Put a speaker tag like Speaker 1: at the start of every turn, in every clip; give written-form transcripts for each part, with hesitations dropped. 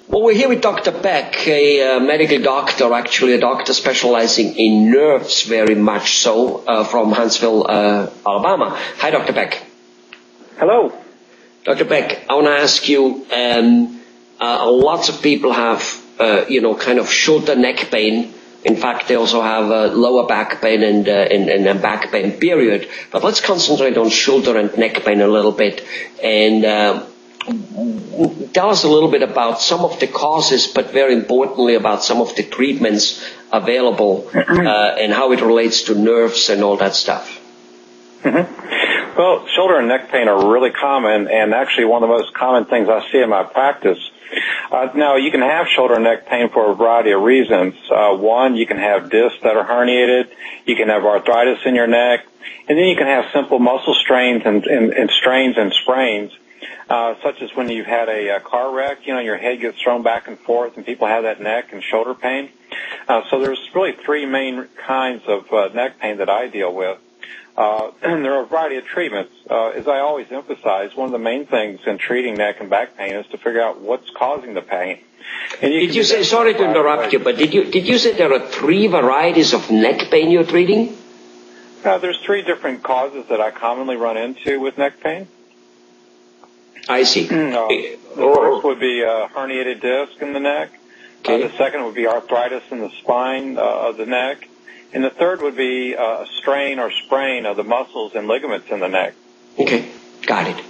Speaker 1: Well, we're here with Dr. Beck, a medical doctor, actually a doctor specializing in nerves very much so, from Huntsville, Alabama. Hi, Dr. Beck.
Speaker 2: Hello.
Speaker 1: Dr. Beck, I want to ask you, lots of people have, kind of shoulder neck pain. In fact, they also have lower back pain and back pain, period. But let's concentrate on shoulder and neck pain a little bit. And tell us a little bit about some of the causes, but very importantly about some of the treatments available and how it relates to nerves and all that stuff.
Speaker 2: Mm-hmm. Well, shoulder and neck pain are really common, and actually one of the most common things I see in my practice. Now, you can have shoulder and neck pain for a variety of reasons. One, you can have discs that are herniated. You can have arthritis in your neck. And then you can have simple muscle strains and strains and sprains. Such as when you've had a car wreck, your head gets thrown back and forth, and people have that neck and shoulder pain. So there's really three main kinds of neck pain that I deal with. And there are a variety of treatments. As I always emphasize, one of the main things in treating neck and back pain is to figure out what's causing the pain. And
Speaker 1: did you say, sorry to interrupt you, but did you say there are three varieties of neck pain you're treating?
Speaker 2: There's three different causes that I commonly run into with neck pain.
Speaker 1: I see.
Speaker 2: The first would be a herniated disc in the neck. Okay. The second would be arthritis in the spine of the neck. And the third would be a strain or sprain of the muscles and ligaments in the neck.
Speaker 1: Okay, got it.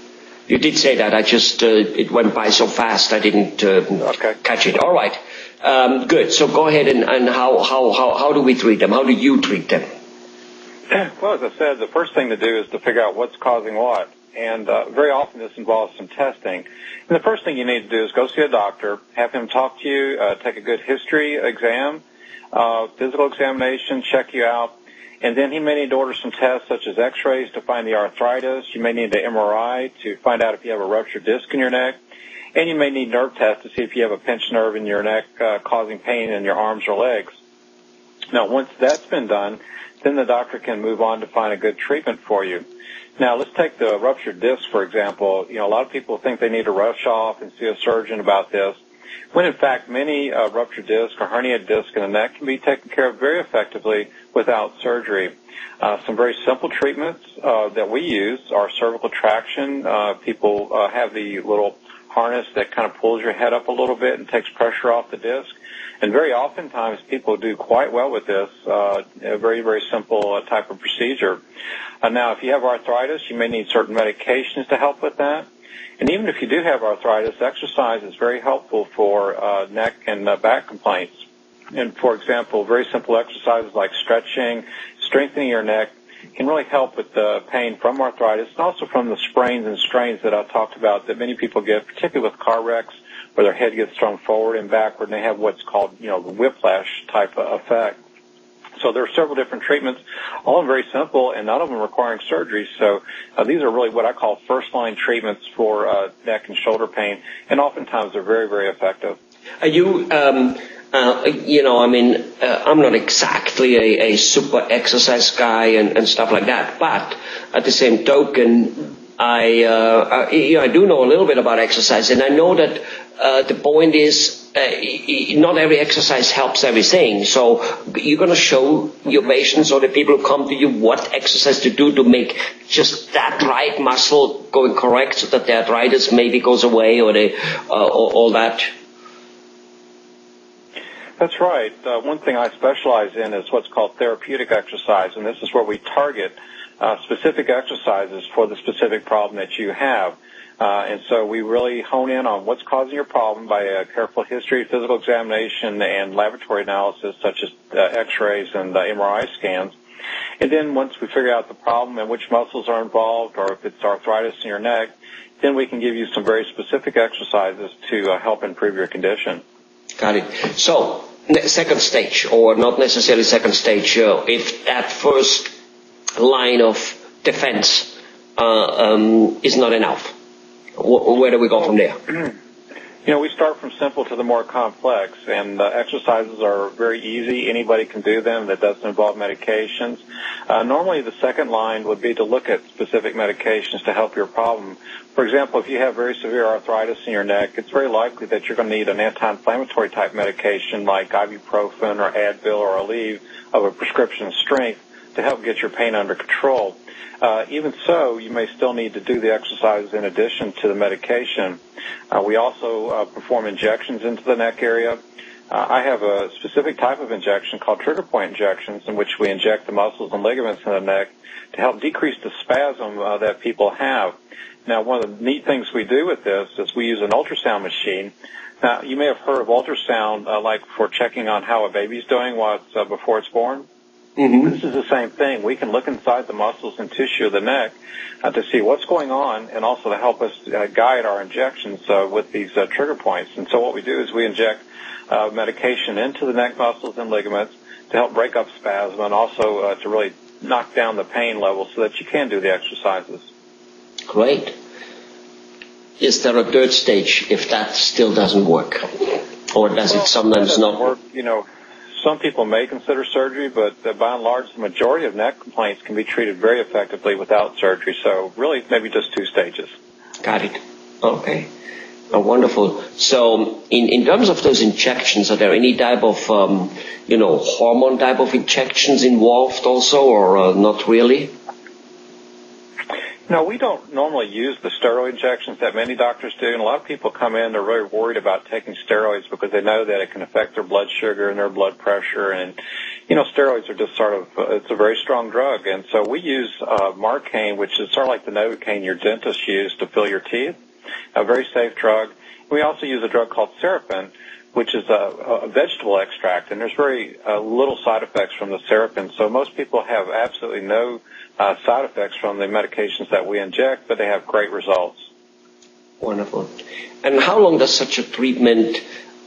Speaker 1: You did say that. I just, it went by so fast I didn't catch it. All right. Good. So go ahead and how do we treat them? How do you treat them?
Speaker 2: Well, as I said, the first thing to do is to figure out what's causing what. And very often this involves some testing. And the first thing you need to do is go see a doctor, have him talk to you, take a good history exam, physical examination, check you out. And then he may need to order some tests such as x-rays to find the arthritis. You may need an MRI to find out if you have a ruptured disc in your neck. And you may need nerve tests to see if you have a pinched nerve in your neck causing pain in your arms or legs. Now, once that's been done, then the doctor can move on to find a good treatment for you. Now, let's take the ruptured disc, for example. A lot of people think they need to rush off and see a surgeon about this, when in fact many ruptured disc or herniated disc in the neck can be taken care of very effectively without surgery. Some very simple treatments that we use are cervical traction. People have the little harness that kind of pulls your head up a little bit and takes pressure off the disc. And very oftentimes people do quite well with this, a very, very simple type of procedure. Now, if you have arthritis, you may need certain medications to help with that. And even if you do have arthritis, exercise is very helpful for neck and back complaints. And, for example, very simple exercises like stretching, strengthening your neck can really help with the pain from arthritis and also from the sprains and strains that I talked about that many people get, particularly with car wrecks, where their head gets thrown forward and backward, and they have what's called, the whiplash type of effect. So there are several different treatments, all very simple, and none of them requiring surgery. So these are really what I call first-line treatments for neck and shoulder pain, and oftentimes they're very, very effective.
Speaker 1: Are you, I'm not exactly a super exercise guy and stuff like that, but at the same token, I do know a little bit about exercise, and I know that the point is not every exercise helps everything. So you're going to show your patients or the people who come to you what exercise to do to make just that right muscle going correct so that the arthritis maybe goes away or all that.
Speaker 2: That's right. One thing I specialize in is what's called therapeutic exercise, and this is where we target specific exercises for the specific problem that you have. And so we really hone in on what's causing your problem by a careful history, physical examination, and laboratory analysis such as x-rays and MRI scans. And then once we figure out the problem and which muscles are involved or if it's arthritis in your neck, then we can give you some very specific exercises to help improve your condition.
Speaker 1: Got it. So, second stage, or not necessarily second stage, if that first line of defense is not enough, where do we go from there?
Speaker 2: We start from simple to the more complex, and exercises are very easy. Anybody can do them. That doesn't involve medications. Normally, the second line would be to look at specific medications to help your problem. For example, if you have very severe arthritis in your neck, it's very likely that you're going to need an anti-inflammatory type medication like ibuprofen or Advil or Aleve of a prescription strength to help get your pain under control. Even so, you may still need to do the exercise in addition to the medication. We also perform injections into the neck area. I have a specific type of injection called trigger point injections in which we inject the muscles and ligaments in the neck to help decrease the spasm that people have. Now, one of the neat things we do with this is we use an ultrasound machine. Now, you may have heard of ultrasound like for checking on how a baby's doing before it's born. Mm-hmm. This is the same thing. We can look inside the muscles and tissue of the neck to see what's going on and also to help us guide our injections with these trigger points. And so what we do is we inject medication into the neck muscles and ligaments to help break up spasm and also to really knock down the pain level so that you can do the exercises.
Speaker 1: Great. Is there a third stage if that still doesn't work? Or does it sometimes not
Speaker 2: work? Some people may consider surgery, but by and large, the majority of neck complaints can be treated very effectively without surgery. So really, maybe just 2 stages.
Speaker 1: Got it. Okay. Oh, wonderful. So in terms of those injections, are there any type of, hormone type of injections involved also, or not really?
Speaker 2: No, we don't normally use the steroid injections that many doctors do, and a lot of people come in, they're very worried about taking steroids because they know that it can affect their blood sugar and their blood pressure, and, steroids are just it's a very strong drug, and so we use Marcaine, which is sort of like the Novocaine your dentist used to fill your teeth, a very safe drug. We also use a drug called Serapin, which is a vegetable extract, and there's very little side effects from the Serapin, so most people have absolutely no side effects from the medications that we inject, but they have great results.
Speaker 1: Wonderful. And how long does such a treatment,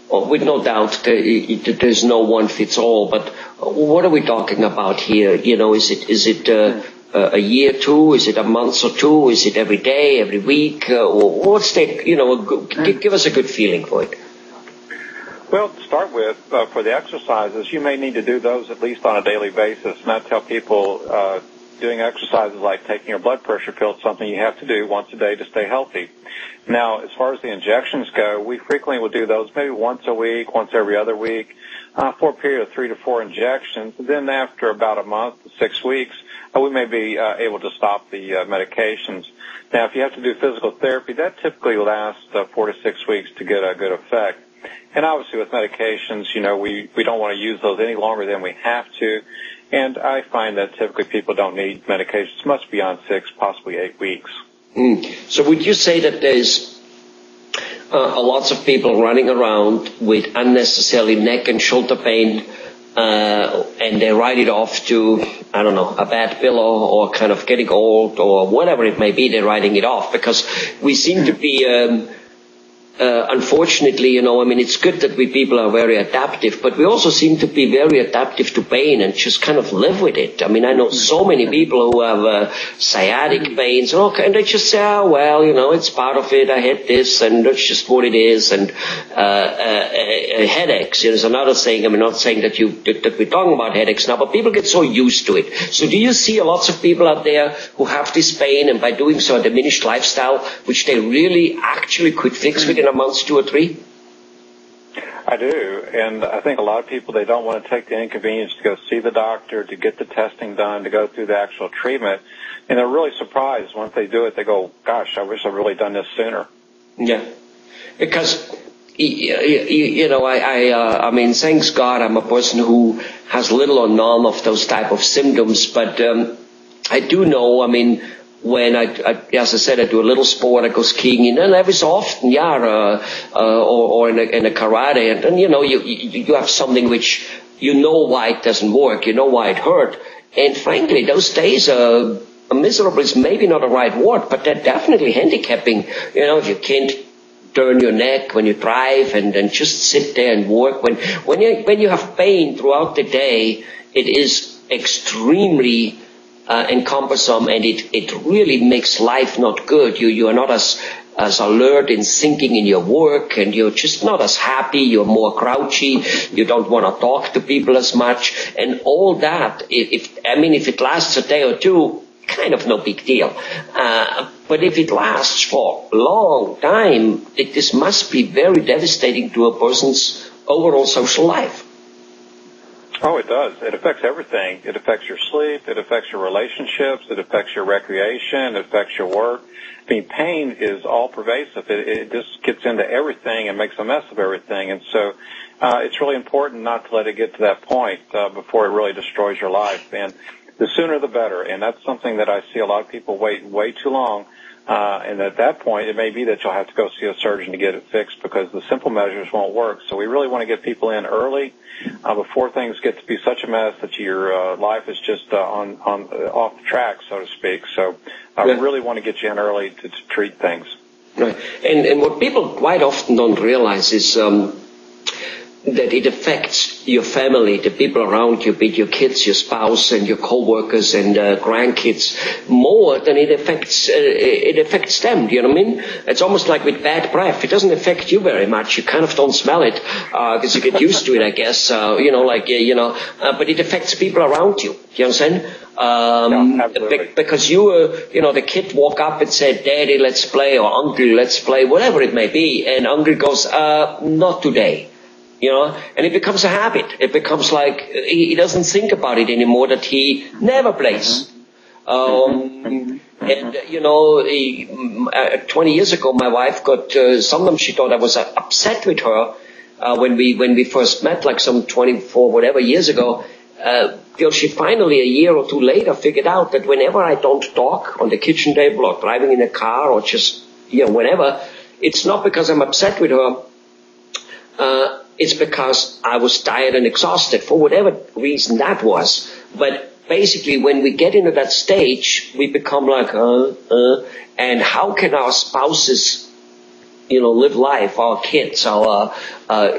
Speaker 1: with no doubt there's no one fits all, but what are we talking about here? Is it a year, 2? Is it a month or 2? Is it every day, every week? What's give us a good feeling for it.
Speaker 2: Well, to start with, for the exercises, you may need to do those at least on a daily basis, and I tell people doing exercises like taking your blood pressure pill is something you have to do once a day to stay healthy. Now, as far as the injections go, we frequently will do those maybe once a week, once every other week, for a period of 3 to 4 injections. And then after about a month to 6 weeks, we may be able to stop the medications. Now, if you have to do physical therapy, that typically lasts 4 to 6 weeks to get a good effect. And obviously with medications, we don't want to use those any longer than we have to. And I find that typically people don't need medications much beyond 6, possibly 8 weeks.
Speaker 1: So would you say that there's lots of people running around with unnecessarily neck and shoulder pain, and they write it off to, a bad pillow or kind of getting old or whatever it may be, they're writing it off because we seem to be... unfortunately, it's good that we people are very adaptive, but we also seem to be very adaptive to pain and just kind of live with it. I know so many people who have sciatic pains, and they just say, it's part of it, I had this, and that's just what it is, and headaches is another thing. I'm not saying that we're talking about headaches now, but people get so used to it. So do you see lots of people out there who have this pain, and by doing so a diminished lifestyle, which they really actually could fix within a month, 2 or 3?
Speaker 2: I do, and I think a lot of people, they don't want to take the inconvenience to go see the doctor, to get the testing done, to go through the actual treatment, and they're really surprised once they do it. They go, gosh, I wish I'd really done this sooner. Yeah,
Speaker 1: because thanks God I'm a person who has little or none of those type of symptoms, but I do know, when as I said, I do a little sport, I go skiing, and every so often, or in a karate, and you have something which why it doesn't work, why it hurt, and frankly, those days are miserable is maybe not the right word, but they're definitely handicapping. If you can't turn your neck when you drive, and just sit there and work. When you have pain throughout the day, it is extremely and cumbersome, and it really makes life not good. You are not as as alert and thinking in your work, and you're just not as happy, you're more grouchy, you don't want to talk to people as much, and all that, if it lasts a day or two, kind of no big deal. But if it lasts for a long time, this must be very devastating to a person's overall social life.
Speaker 2: Oh, it does. It affects everything. It affects your sleep. It affects your relationships. It affects your recreation. It affects your work. I mean, pain is all pervasive. It just gets into everything and makes a mess of everything. And so it's really important not to let it get to that point before it really destroys your life. And the sooner the better. And that's something that I see a lot of people wait way too long. And at that point, it may be that you'll have to go see a surgeon to get it fixed because the simple measures won't work. So we really want to get people in early before things get to be such a mess that your life is just off the track, so to speak. So we really want to get you in early to treat things.
Speaker 1: Right. And what people quite often don't realize is that it affects your family, the people around you, be it your kids, your spouse, and your co-workers and grandkids, more than it affects them. Do you know what I mean? It's almost like with bad breath. It doesn't affect you very much. You kind of don't smell it because you get used to it, I guess. But it affects people around you. Do you understand? Because the kid walk up and said, "Daddy, let's play," or "Uncle, let's play," whatever it may be, and Uncle goes, "Not today." And it becomes a habit. It becomes like he doesn't think about it anymore, that he never plays. 20 years ago, my wife got, sometimes she thought I was upset with her, when we first met, like some 24, whatever years ago, till she finally, a year or two later, figured out that whenever I don't talk on the kitchen table or driving in a car or just, whenever, it's not because I'm upset with her. It's because I was tired and exhausted for whatever reason that was. But basically, when we get into that stage, we become like, and how can our spouses, live life, our kids, our,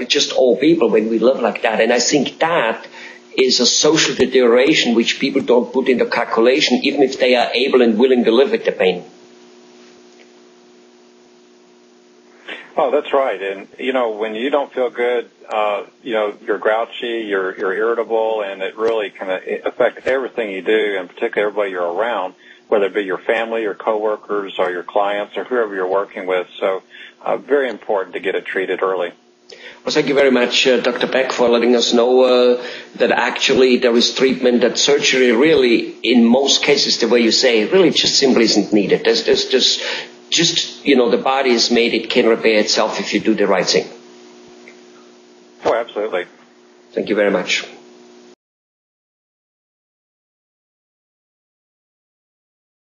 Speaker 1: just all people when we live like that? And I think that is a social deterioration which people don't put into calculation, even if they are able and willing to live with the pain.
Speaker 2: Oh, that's right. And, when you don't feel good, you're grouchy, you're irritable, and it really kind of affects everything you do, and particularly everybody you're around, whether it be your family, your coworkers, or your clients, or whoever you're working with. So very important to get it treated early.
Speaker 1: Well, thank you very much, Dr. Beck, for letting us know that actually there is treatment, that surgery really, in most cases, the way you say, really just simply isn't needed. There's just, the body is made, it can repair itself if you do the right thing.
Speaker 2: Oh, absolutely.
Speaker 1: Thank you very much.